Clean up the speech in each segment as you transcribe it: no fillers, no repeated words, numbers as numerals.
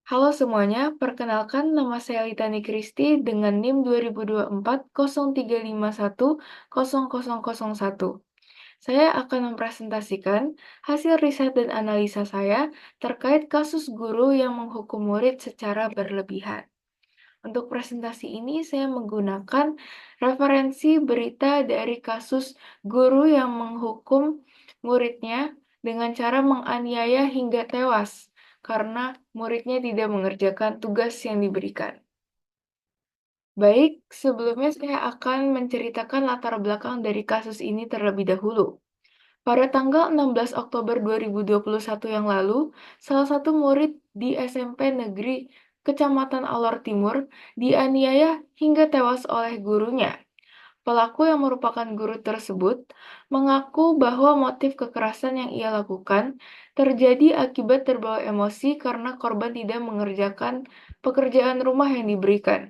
Halo semuanya, perkenalkan nama saya Litani Kristi dengan NIM 2024 0351 00001. Saya akan mempresentasikan hasil riset dan analisa saya terkait kasus guru yang menghukum murid secara berlebihan. Untuk presentasi ini saya menggunakan referensi berita dari kasus guru yang menghukum muridnya dengan cara menganiaya hingga tewas karena muridnya tidak mengerjakan tugas yang diberikan. Baik, sebelumnya saya akan menceritakan latar belakang dari kasus ini terlebih dahulu. Pada tanggal 16 Oktober 2021 yang lalu, salah satu murid di SMP Negeri Kecamatan Alor Timur dianiaya hingga tewas oleh gurunya. Pelaku yang merupakan guru tersebut mengaku bahwa motif kekerasan yang ia lakukan terjadi akibat terbawa emosi karena korban tidak mengerjakan pekerjaan rumah yang diberikan.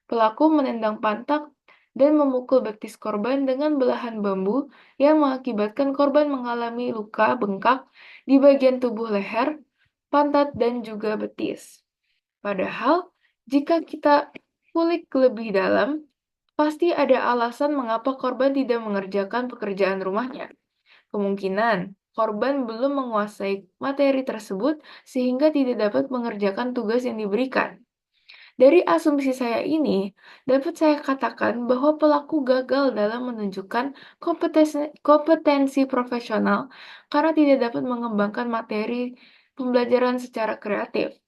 Pelaku menendang pantat dan memukul betis korban dengan belahan bambu yang mengakibatkan korban mengalami luka bengkak di bagian tubuh leher, pantat, dan juga betis. Padahal, jika kita kulik lebih dalam, pasti ada alasan mengapa korban tidak mengerjakan pekerjaan rumahnya. Kemungkinan korban belum menguasai materi tersebut sehingga tidak dapat mengerjakan tugas yang diberikan. Dari asumsi saya ini, dapat saya katakan bahwa pelaku gagal dalam menunjukkan kompetensi profesional karena tidak dapat mengembangkan materi pembelajaran secara kreatif.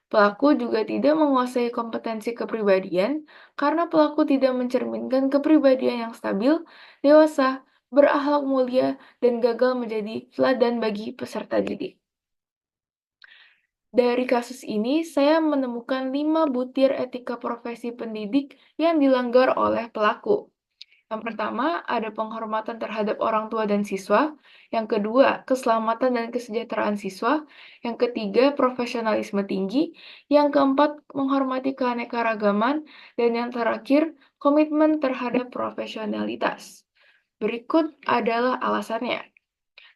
Pelaku juga tidak menguasai kompetensi kepribadian karena pelaku tidak mencerminkan kepribadian yang stabil, dewasa, berakhlak mulia, dan gagal menjadi teladan bagi peserta didik. Dari kasus ini, saya menemukan 5 butir etika profesi pendidik yang dilanggar oleh pelaku. Yang pertama, ada penghormatan terhadap orang tua dan siswa. Yang kedua, keselamatan dan kesejahteraan siswa. Yang ketiga, profesionalisme tinggi. Yang keempat, menghormati keanekaragaman. Dan yang terakhir, komitmen terhadap profesionalitas. Berikut adalah alasannya.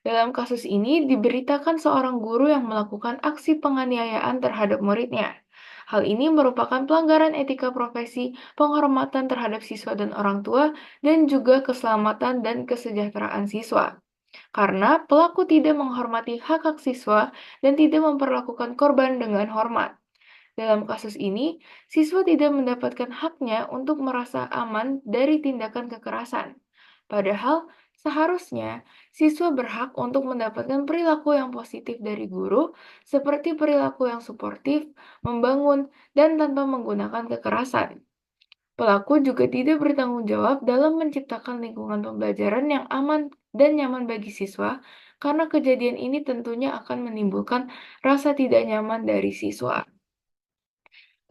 Dalam kasus ini, diberitakan seorang guru yang melakukan aksi penganiayaan terhadap muridnya. Hal ini merupakan pelanggaran etika profesi, penghormatan terhadap siswa dan orang tua, dan juga keselamatan dan kesejahteraan siswa. Karena pelaku tidak menghormati hak-hak siswa dan tidak memperlakukan korban dengan hormat. Dalam kasus ini, siswa tidak mendapatkan haknya untuk merasa aman dari tindakan kekerasan. Padahal, seharusnya siswa berhak untuk mendapatkan perilaku yang positif dari guru, seperti perilaku yang suportif, membangun, dan tanpa menggunakan kekerasan. Pelaku juga tidak bertanggung jawab dalam menciptakan lingkungan pembelajaran yang aman dan nyaman bagi siswa, karena kejadian ini tentunya akan menimbulkan rasa tidak nyaman dari siswa.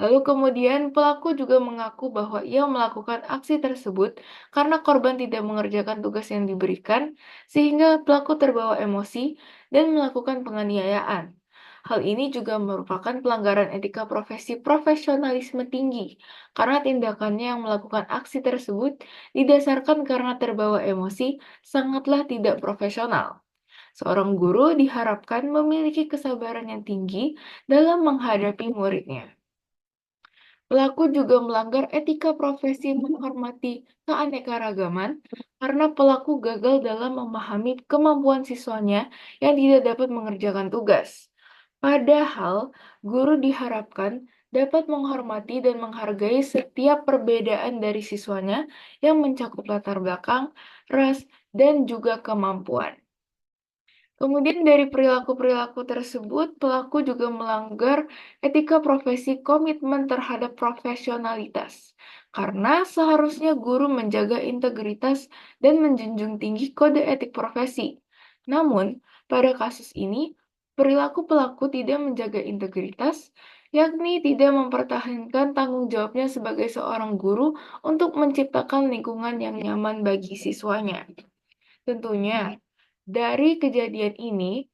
Lalu kemudian pelaku juga mengaku bahwa ia melakukan aksi tersebut karena korban tidak mengerjakan tugas yang diberikan, sehingga pelaku terbawa emosi dan melakukan penganiayaan. Hal ini juga merupakan pelanggaran etika profesi profesionalisme tinggi, karena tindakannya yang melakukan aksi tersebut didasarkan karena terbawa emosi sangatlah tidak profesional. Seorang guru diharapkan memiliki kesabaran yang tinggi dalam menghadapi muridnya. Pelaku juga melanggar etika profesi menghormati keanekaragaman karena pelaku gagal dalam memahami kemampuan siswanya yang tidak dapat mengerjakan tugas. Padahal, guru diharapkan dapat menghormati dan menghargai setiap perbedaan dari siswanya yang mencakup latar belakang, ras, dan juga kemampuan. Kemudian dari perilaku-perilaku tersebut, pelaku juga melanggar etika profesi komitmen terhadap profesionalitas. Karena seharusnya guru menjaga integritas dan menjunjung tinggi kode etik profesi. Namun, pada kasus ini, perilaku pelaku tidak menjaga integritas, yakni tidak mempertahankan tanggung jawabnya sebagai seorang guru untuk menciptakan lingkungan yang nyaman bagi siswanya. Tentunya, dari kejadian ini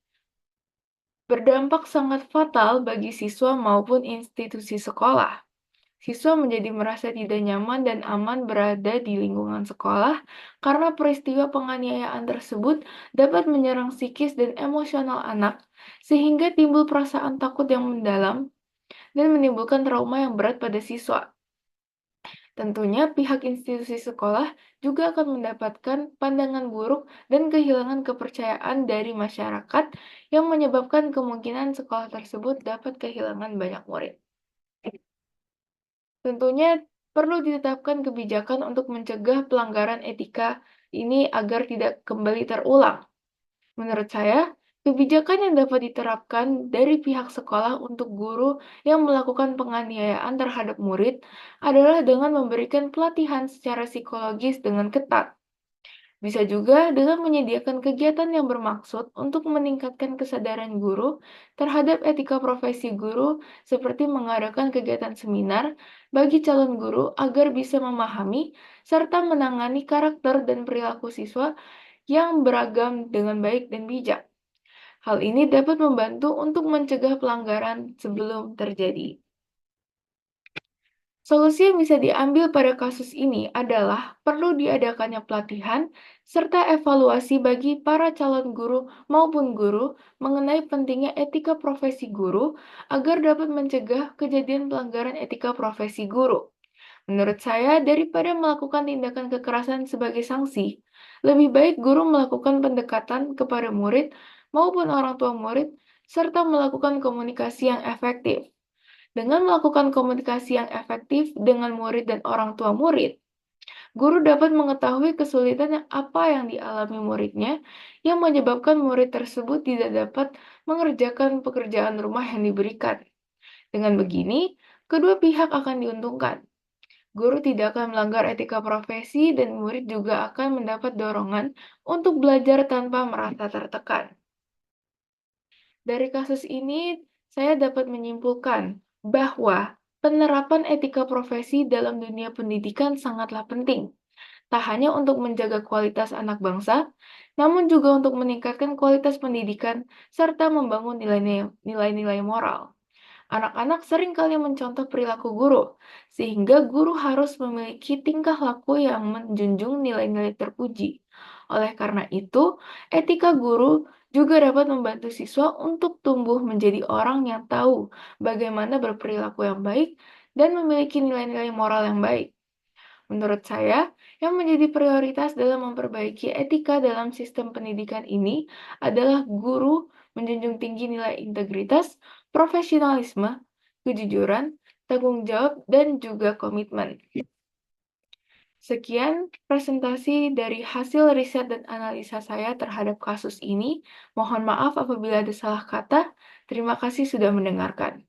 berdampak sangat fatal bagi siswa maupun institusi sekolah. Siswa menjadi merasa tidak nyaman dan aman berada di lingkungan sekolah karena peristiwa penganiayaan tersebut dapat menyerang psikis dan emosional anak, sehingga timbul perasaan takut yang mendalam dan menimbulkan trauma yang berat pada siswa. Tentunya pihak institusi sekolah juga akan mendapatkan pandangan buruk dan kehilangan kepercayaan dari masyarakat yang menyebabkan kemungkinan sekolah tersebut dapat kehilangan banyak murid. Tentunya perlu ditetapkan kebijakan untuk mencegah pelanggaran etika ini agar tidak kembali terulang. Menurut saya, kebijakan yang dapat diterapkan dari pihak sekolah untuk guru yang melakukan penganiayaan terhadap murid adalah dengan memberikan pelatihan secara psikologis dengan ketat. Bisa juga dengan menyediakan kegiatan yang bermaksud untuk meningkatkan kesadaran guru terhadap etika profesi guru, seperti mengadakan kegiatan seminar bagi calon guru agar bisa memahami serta menangani karakter dan perilaku siswa yang beragam dengan baik dan bijak. Hal ini dapat membantu untuk mencegah pelanggaran sebelum terjadi. Solusi yang bisa diambil pada kasus ini adalah perlu diadakannya pelatihan serta evaluasi bagi para calon guru maupun guru mengenai pentingnya etika profesi guru agar dapat mencegah kejadian pelanggaran etika profesi guru. Menurut saya, daripada melakukan tindakan kekerasan sebagai sanksi, lebih baik guru melakukan pendekatan kepada murid maupun orang tua murid serta melakukan komunikasi yang efektif. Dengan melakukan komunikasi yang efektif dengan murid dan orang tua murid, guru dapat mengetahui kesulitan apa yang dialami muridnya yang menyebabkan murid tersebut tidak dapat mengerjakan pekerjaan rumah yang diberikan. Dengan begini, kedua pihak akan diuntungkan. Guru tidak akan melanggar etika profesi dan murid juga akan mendapat dorongan untuk belajar tanpa merasa tertekan. Dari kasus ini, saya dapat menyimpulkan bahwa penerapan etika profesi dalam dunia pendidikan sangatlah penting, tak hanya untuk menjaga kualitas anak bangsa, namun juga untuk meningkatkan kualitas pendidikan serta membangun nilai-nilai moral. Anak-anak seringkali mencontoh perilaku guru, sehingga guru harus memiliki tingkah laku yang menjunjung nilai-nilai terpuji. Oleh karena itu, etika guru juga dapat membantu siswa untuk tumbuh menjadi orang yang tahu bagaimana berperilaku yang baik dan memiliki nilai-nilai moral yang baik. Menurut saya, yang menjadi prioritas dalam memperbaiki etika dalam sistem pendidikan ini adalah guru menjunjung tinggi nilai integritas, profesionalisme, kejujuran, tanggung jawab, dan juga komitmen. Sekian presentasi dari hasil riset dan analisa saya terhadap kasus ini. Mohon maaf apabila ada salah kata. Terima kasih sudah mendengarkan.